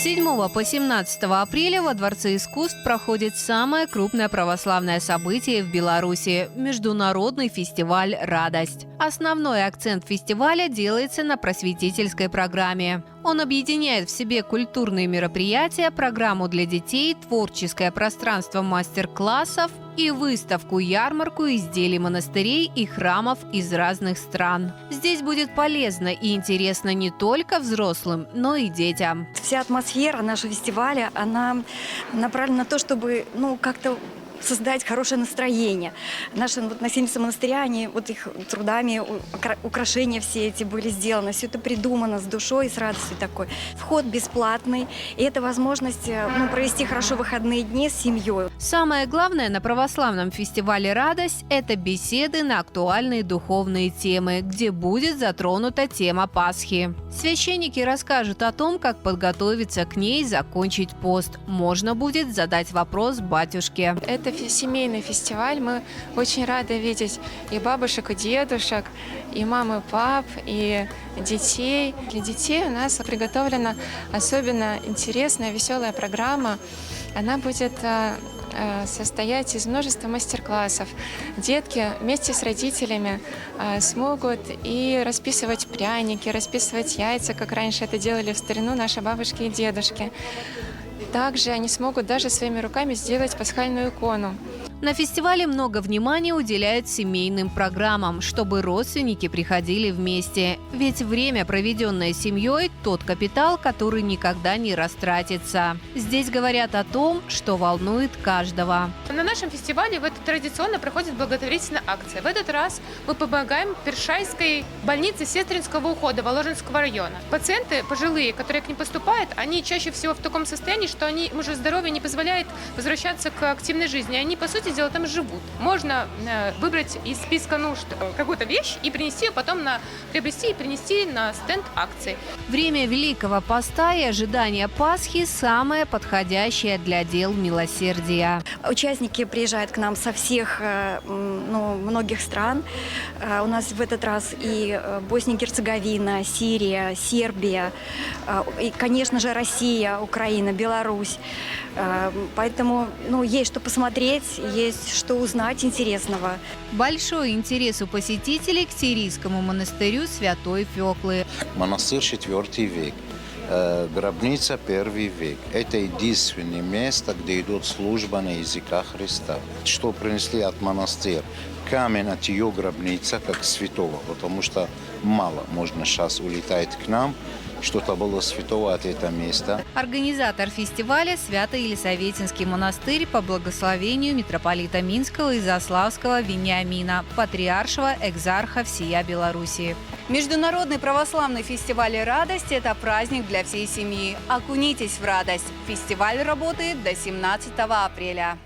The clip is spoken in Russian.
7 по 17 апреля во Дворце искусств проходит самое крупное православное событие в Беларуси – международный фестиваль «Радость». Основной акцент фестиваля делается на просветительской программе. Он объединяет в себе культурные мероприятия, программу для детей, творческое пространство мастер-классов и выставку-ярмарку изделий монастырей и храмов из разных стран. Здесь будет полезно и интересно не только взрослым, но и детям. Вся атмосфера нашего фестиваля, она направлена на то, чтобы как-то создать хорошее настроение. Наши насельницы монастыря, они их трудами, украшения все эти были сделаны, все это придумано с душой и с радостью такой. Вход бесплатный, и это возможность провести хорошо выходные дни с семьей. Самое главное на православном фестивале «Радость» – это беседы на актуальные духовные темы, где будет затронута тема Пасхи. Священники расскажут о том, как подготовиться к ней, закончить пост. Можно будет задать вопрос батюшке. Это семейный фестиваль. Мы очень рады видеть и бабушек, и дедушек, и мам, и пап, и детей. Для детей у нас приготовлена особенно интересная, веселая программа. Она будет состоять из множества мастер-классов. Детки вместе с родителями смогут и расписывать пряники, расписывать яйца, как раньше это делали в старину наши бабушки и дедушки. Также они смогут даже своими руками сделать пасхальную икону. На фестивале много внимания уделяют семейным программам, чтобы родственники приходили вместе. Ведь время, проведенное семьей, тот капитал, который никогда не растратится. Здесь говорят о том, что волнует каждого. На нашем фестивале традиционно проходит благотворительная акция. В этот раз мы помогаем Першайской больнице сестринского ухода Воложенского района. Пациенты пожилые, которые к ним поступают, они чаще всего в таком состоянии, что им уже здоровье не позволяет возвращаться к активной жизни. Они, по сути дела, там живут. Можно выбрать из списка нужд какую-то вещь и принести ее потом приобрести и принести на стенд акции. Время Великого Поста и ожидание Пасхи – самое подходящее для дел милосердия. Участники приезжают к нам со всех, многих стран. У нас в этот раз и Босния и Герцеговина, Сирия, Сербия, и, конечно же, Россия, Украина, Беларусь. Поэтому, есть что посмотреть, есть что узнать интересного. Большой интерес у посетителей к сирийскому монастырю Святой Феклы. Монастырь IV век, гробница I век. Это единственное место, где идет служба на языке Христа. Что принесли от монастыря? Камень от ее гробницы, как святого, потому что мало можно сейчас улетать к нам, что-то было святого от этого места. Организатор фестиваля – Свято-Елисаветинский монастырь по благословению митрополита Минского и Заславского Вениамина, патриаршего экзарха всея Белоруссии. Международный православный фестиваль «Радость» – это праздник для всей семьи. Окунитесь в радость. Фестиваль работает до 17 апреля.